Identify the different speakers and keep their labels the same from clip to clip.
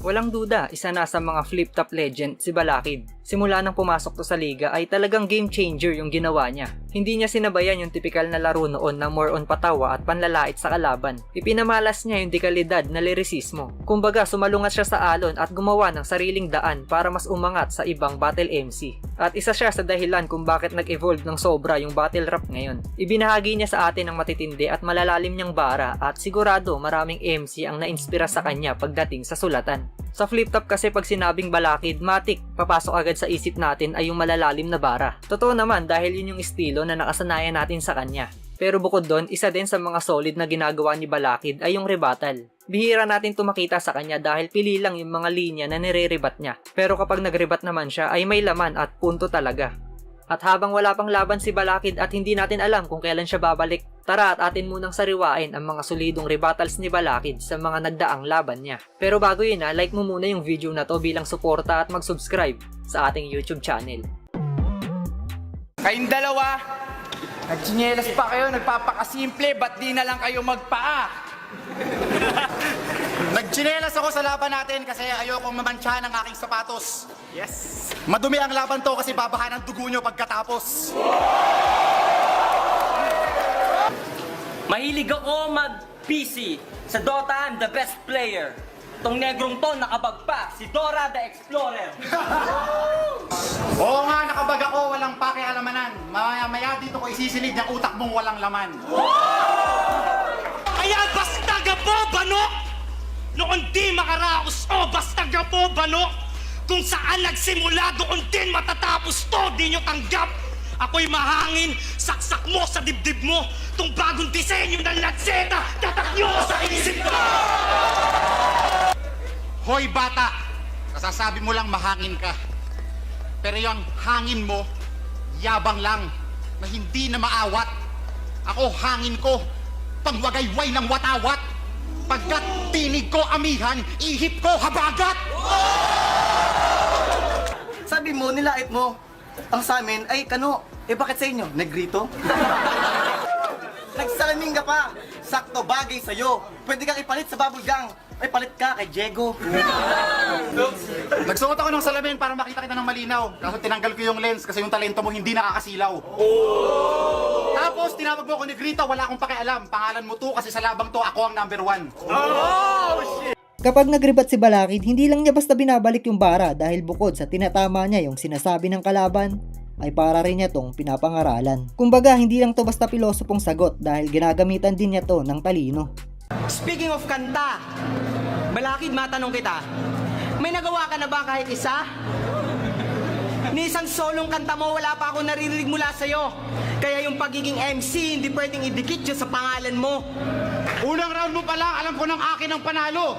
Speaker 1: Walang duda, isa na sa mga flip-top legend si Balakid. Simula nang pumasok to sa liga ay talagang game changer yung ginawa niya. Hindi niya sinabayan yung tipikal na laro noon na more on patawa at panlalait sa kalaban. Ipinamalas niya yung dekalidad na lirisismo. Kumbaga, sumalungat siya sa alon at gumawa ng sariling daan para mas umangat sa ibang battle MC. At isa siya sa dahilan kung bakit nag-evolve ng sobra yung battle rap ngayon. Ibinahagi niya sa atin ang matitindi at malalalim niyang bara at sigurado maraming MC ang nainspira sa kanya pagdating sa sulatan. Sa flip-top kasi pag sinabing Balakid, matik, papasok agad sa isip natin ay yung malalalim na bara. Totoo naman dahil yun yung estilo na nakasanayan natin sa kanya. Pero bukod doon, isa din sa mga solid na ginagawa ni Balakid ay yung rebuttal. Bihira natin tumakita sa kanya dahil pili lang yung mga linya na nire-rebat niya. Pero kapag nag-rebat naman siya ay may laman at punto talaga. At habang wala pang laban si Balakid at hindi natin alam kung kailan siya babalik, tara at atin munang sariwain ang mga solidong rebuttals ni Balakid sa mga nagdaang laban niya. Pero bago yun like mo muna yung video na to bilang suporta at mag-subscribe sa ating YouTube channel.
Speaker 2: Kayong dalawa, nagtsinelas pa kayo, nagpapakasimple, ba't di na lang kayo magpaa?
Speaker 3: Nagtsinelas ako sa laban natin kasi ayokong mamantsa ng aking sapatos.
Speaker 2: Yes!
Speaker 3: Madumi ang laban to kasi babahan ang dugo nyo pagkatapos.
Speaker 4: Mahilig ako mag-PC. Sa Dota, I'm the best player. Tong negrong to, nakabag pa. Si Dora the Explorer.
Speaker 3: Oo nga, nakabag ako, walang pakialamanan. Maya dito ko isisilid yung utak mong walang laman.
Speaker 5: Kaya basta gapo, banok! Noon di makaraos o basta gapo, banok! Kung saan nagsimula, doon din matatapos to, di nyo tanggap! Ako'y mahangin, saksak mo sa dibdib mo! Tong bagong disenyo ng lanseta, tatak nyo sa isip ko!
Speaker 3: Hoy bata, kasasabi mo lang mahangin ka. Pero yung hangin mo, yabang lang, na hindi na maawat. Ako hangin ko, pangwagayway ng watawat. Pagkat tinig ko amihan, ihip ko habagat!
Speaker 6: Sabi mo, nilait mo. Ang sa amin ay kano. Eh bakit sa inyo? Negrito? Nagsalamin ka pa. Sakto bagay sa'yo. Pwede kang ipalit sa bubble gang. Ay palit ka kay Diego.
Speaker 3: Nagsuot ako ng salamin para makita kita ng malinaw. Kaso tinanggal ko yung lens kasi yung talento mo hindi nakakasilaw. Tapos tinawag mo ako ni Grita, wala akong pakialam. Pangalan mo to kasi sa labang to ako ang number 1.
Speaker 1: Kapag nagrebat si Balakid, hindi lang niya basta binabalik yung bara dahil bukod sa tinatama niya yung sinasabi ng kalaban, ay para rin niya tong pinapangaralan. Kumbaga, hindi lang to basta pilosopong sagot dahil ginagamitan din niya to ng talino.
Speaker 7: Speaking of kanta, Balakid, matanong kita, may nagawa ka na ba kahit isa? Ni isang solong kanta mo, wala pa ako naririnig mula sa'yo. Kaya yung pagiging MC, hindi pwedeng idikit yun sa pangalan mo.
Speaker 3: Unang round mo pa lang, alam ko ng akin ang panalo.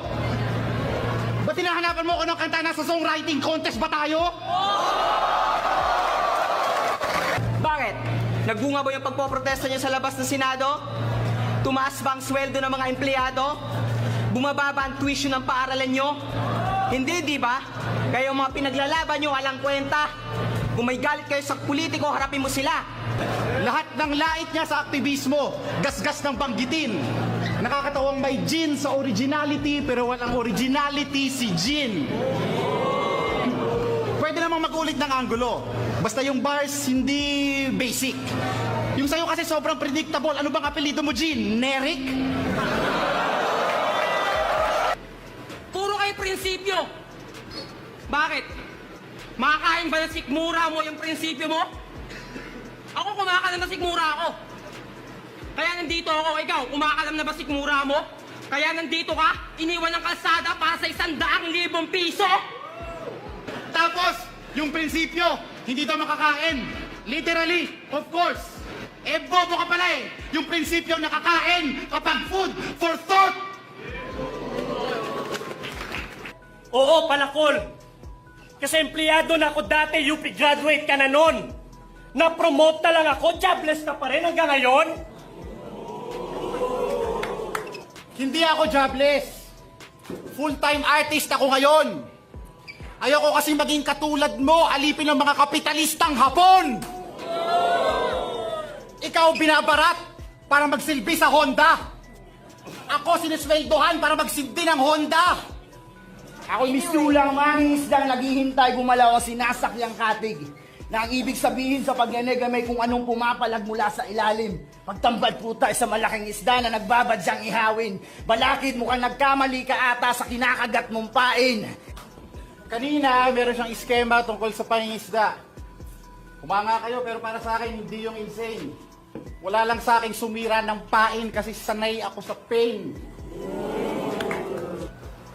Speaker 3: Ba't tinahanapan mo ako ng kanta? Nasa songwriting contest ba tayo?
Speaker 7: Bakit? Nagbunga ba yung pagpoprotesta niyo sa labas ng Senado? Tumaas ba ang sweldo ng mga empleyado? Bumaba ba ang tuition ng paaralan nyo? Hindi, di ba? Kaya yung mga pinaglalaban nyo, walang kwenta. Kung may galit kayo sa politiko, harapin mo sila.
Speaker 3: Lahat ng lait niya sa aktivismo, gasgas ng banggitin. Nakakatawang may Jin sa originality, pero walang originality si Jin. Pwede namang mag-ulit ng angulo. Basta yung bars, hindi basic. Yung sa'yo kasi sobrang predictable. Ano bang apelido mo, Jin? Nerik?
Speaker 4: Puro kayo prinsipyo. Bakit? Makakain ba ng sikmura mo yung prinsipyo mo? Ako kumakalam na sikmura ako. Kaya nandito ako. Ikaw, kumakalam na ba sikmura mo? Kaya nandito ka, iniwan ng kalsada para sa 100,000 piso?
Speaker 3: Tapos, yung prinsipyo, hindi daw makakain. Literally, of course. Eh, bobo ka pala eh. Yung prinsipyo nakakain kapag food for thought.
Speaker 5: Oo, palakol! Kasi empleyado na ako dati, UP graduate ka na nun! Na-promote na lang ako, jobless ka pa rin hanggang ngayon?
Speaker 3: Hindi ako jobless. Full-time artist ako ngayon. Ayoko kasi maging katulad mo, alipin ng mga kapitalistang Hapon. Ikaw binabarat para magsilbi sa Honda. Ako sinisweldohan para magsilbi ng Honda.
Speaker 2: Ako'y misulang mangingisdang naghihintay gumalaw ang sinasakyang katig. Na ang ibig sabihin sa pagnenega may kung anong pumapalag mula sa ilalim. Pagtambad po tayo sa malaking isda na nagbabadyang ihawin. Balakid, mukhang nagkamali ka ata sa kinakagat mong pain.
Speaker 3: Kanina, meron siyang iskema tungkol sa pangingisda. Kumanga kayo, pero para sa akin, hindi yung insane. Wala lang sa akin sumira ng pain kasi sanay ako sa pain.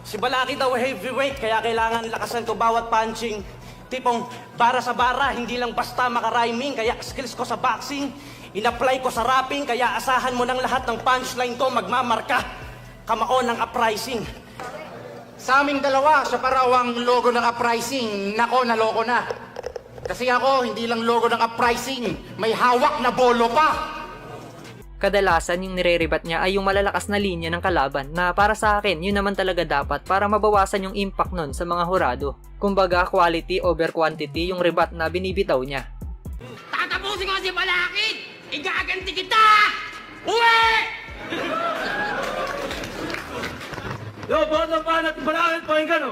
Speaker 5: Si Balaki daw heavyweight, kaya kailangan lakasan ko bawat punching. Tipong bara sa bara, hindi lang basta makarhyming, kaya skills ko sa boxing, in-apply ko sa rapping, kaya asahan mo ng lahat ng punchline ko, magmamarka, kamao ng uprising.
Speaker 3: Sa aming dalawa, siya pa raw ang logo ng uprising. Nako, naloko na. Kasi ako, hindi lang logo ng uprising, may hawak na bolo pa.
Speaker 1: Kadalasan yung nire-rebat niya ay yung malalakas na linya ng kalaban na para sa akin yun naman talaga dapat para mabawasan yung impact nun sa mga hurado. Kumbaga quality over quantity yung rebat na binibitaw niya.
Speaker 4: Tatapusin ko si Balakid! Igaganti kita! Uwi!
Speaker 5: Yo, boss, ang panat, Balaki, pakinggan o.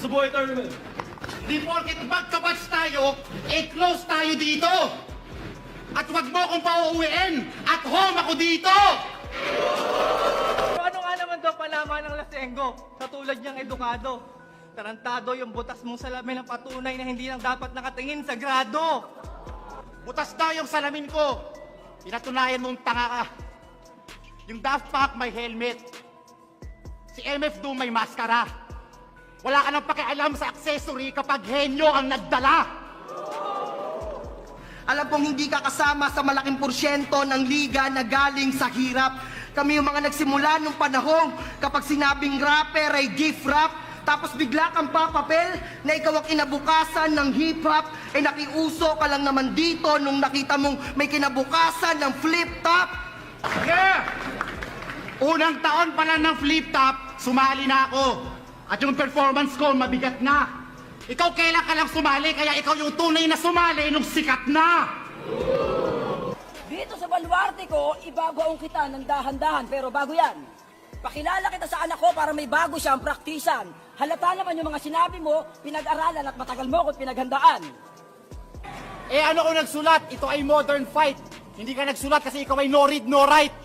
Speaker 5: Sa buhay tournament.
Speaker 3: Di porket magkabats tayo, close tayo dito. At wag mo akong pauuwiin. At home ako dito.
Speaker 7: Ano nga naman daw palaman ng Lasenggo? Katulad niyang edukado. Tarantado yung butas mong salamin ng patunay na hindi lang dapat nakatingin sa grado.
Speaker 3: Butas na yung salamin ko. Pinatunayan mong tanga ka. Yung Daft Punk may helmet. Si MF Doom may maskara. Wala ka nang pakialam sa accessory kapag henyo ang nagdala.
Speaker 7: Alam kong hindi ka kasama sa malaking porsyento ng liga na galing sa hirap. Kami yung mga nagsimula nung panahon kapag sinabing rapper ay gift rap. Tapos bigla kang papapel na ikaw ang kinabukasan ng hip-hop. Eh nakiuso ka lang naman dito nung nakita mong may kinabukasan ng flip-top.
Speaker 3: Yeah! Unang taon pa lang ng flip-top, sumali na ako. At yung performance ko, mabigat na. Ikaw kailan ka lang sumali, kaya ikaw yung tunay na sumali nung sikat na.
Speaker 8: Dito sa baluarte ko, ibabaong kita ng dahan-dahan. Pero bago yan, pakilala kita sa anak ko para may bago siyang praktisan. Halata naman yung mga sinabi mo, pinag-aralan at matagal mo kung pinaghandaan.
Speaker 3: Eh ano kung nagsulat? Ito ay modern fight. Hindi ka nagsulat kasi ikaw ay no read, no write.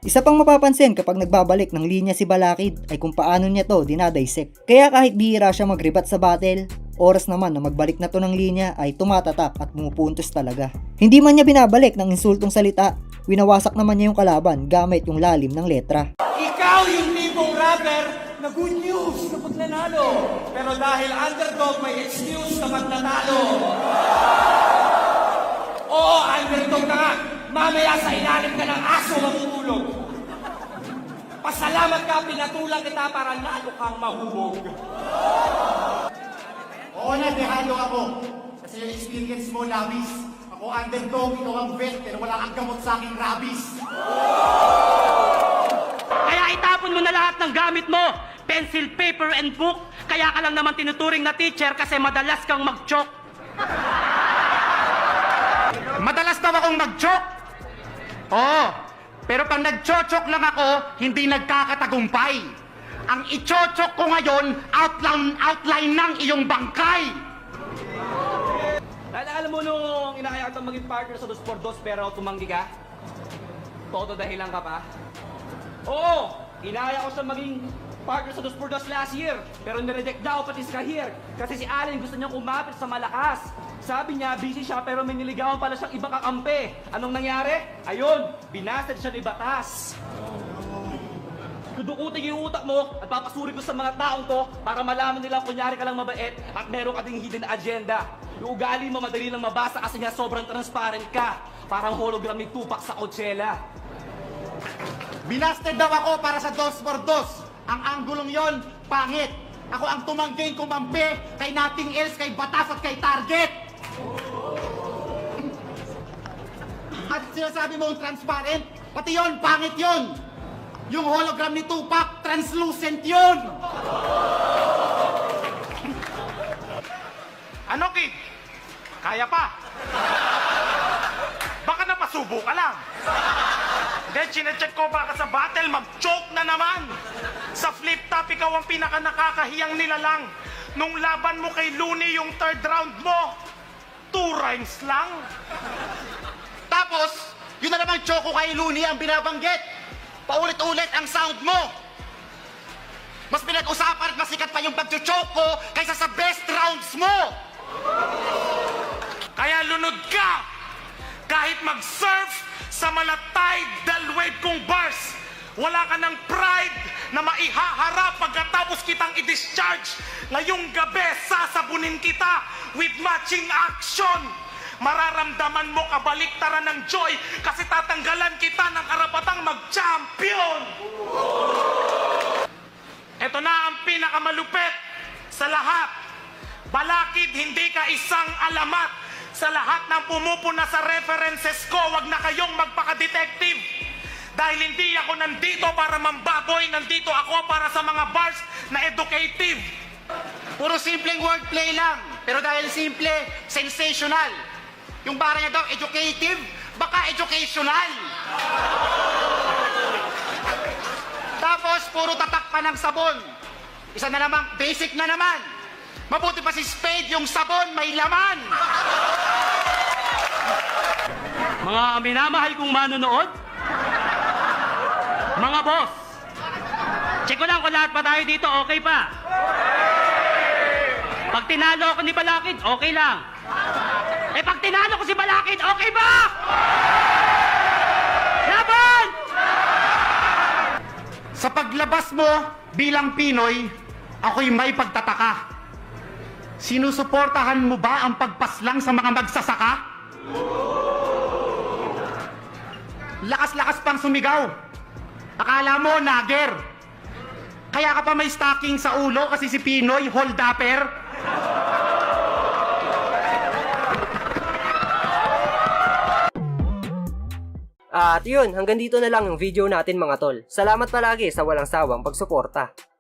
Speaker 9: Isa pang mapapansin kapag nagbabalik ng linya si Balakid ay kung paano niya to dinadissect. Kaya kahit bihira siya magrebat sa battle, oras naman na magbalik na to ng linya ay tumatatak at pumupuntos talaga. Hindi man niya binabalik ng insultong salita, winawasak naman niya yung kalaban gamit yung lalim ng letra.
Speaker 5: Ikaw yung tipong rapper na good news kapag nanalo. Pero dahil underdog, may excuse kapag nanalo. Oo, underdog ka nga. Mamaya sa ilalim ka ng aso matutulog. Pasalamat ka, pinatulang kita para lalo kang mahubog.
Speaker 3: Oo na, dehado ako. Kasi yung experience mo, labis. Ako underdog, ikaw ang vet, pero wala kang gamot sa aking rabies.
Speaker 4: Kaya itapon mo na lahat ng gamit mo. Pencil, paper, and book. Kaya ka lang naman tinuturing na teacher kasi madalas kang mag-choke.
Speaker 3: Madalas daw akong mag-joke. Oo, pero pag nag-chochok lang ako, hindi nagkakatagumpay. Ang ichochok ko ngayon, outline ng iyong bangkay.
Speaker 7: Dahil alam mo nung inakaya kang maging partner sa 2x2 pero tumanggi ka? Todo dahilan ka pa? Oo! Inaya ko siya maging partner sa 2x2 last year pero nireject daw pati si Kahir kasi si Allen gusto niyang kumapit sa malakas. Sabi niya, busy siya pero may niligawan pala siyang ibang kakampi. Anong nangyari? Ayun, binasted siya ni Batas. Dudukutin yung utak mo at papasuri ko sa mga taong to para malaman nila kunyari ka lang mabait at meron ka ding hidden agenda. Yung ugali mo madali lang mabasa kasi nga sobrang transparent ka. Parang hologram ni Tupac sa Coachella.
Speaker 3: Binasted daw ako para sa 2x2. Ang anggulong yon, pangit. Ako ang tumangging kumampi kay nothing else, kay Batas at kay Target. At sinasabi mo transparent, pati yon, pangit yon. Yung hologram ni Tupac, translucent yon.
Speaker 5: Ano, kid? Kaya pa? Baka napasubo ka lang. Then, chinecheck ko baka sa battle, mag-choke na naman. Sa flip top, ikaw ang pinaka nakakahiyang nilalang. Nung laban mo kay Looney yung third round mo, 2 rhymes lang.
Speaker 3: Tapos, yun na namang Choco kay Looney ang binabanggit. Paulit-ulit ang sound mo. Mas pinag-usapan at masikat pa yung pag-choco kaysa sa best rounds mo.
Speaker 5: Kaya lunod ka! Kahit mag-surf sa malatay dalwave kong bars, wala ka ng pride na maihaharap pagkatapos kitang i-discharge. Ngayong gabi, sasabunin kita with matching action. Mararamdaman mo kabaliktaran ng joy kasi tatanggalan kita ng karapatang mag-champion. Ito na ang pinakamalupit sa lahat. Balakid, hindi ka isang alamat. Sa lahat ng pumupuna sa references ko, wag na kayong magpaka-detective. Dahil hindi ako nandito para mambaboy, nandito ako para sa mga bars na educative.
Speaker 3: Puro simpleng wordplay lang. Pero dahil simple, sensational. Yung bara niya daw, educative, baka educational. Tapos, puro tatak pa ng sabon. Isa na namang, basic na naman. Mabuti pa si Spade, yung sabon may laman.
Speaker 4: Mga minamahal kong manonood, mga boss, check ko lang kung lahat pa tayo dito, okay pa? Pag tinalo ako ni Balakid, okay lang. Eh pag tinalo ko si Balakid, okay ba? Laban!
Speaker 3: Sa paglabas mo bilang Pinoy, ako'y may pagtataka. Sinusuportahan mo ba ang pagpaslang sa mga magsasaka? Lakas-lakas pang sumigaw. Akala mo, nager. Kaya ka pa may stocking sa ulo kasi si Pinoy, hold-upper.
Speaker 1: At yun, hanggang dito na lang yung video natin mga tol. Salamat palagi sa walang sawang pagsuporta.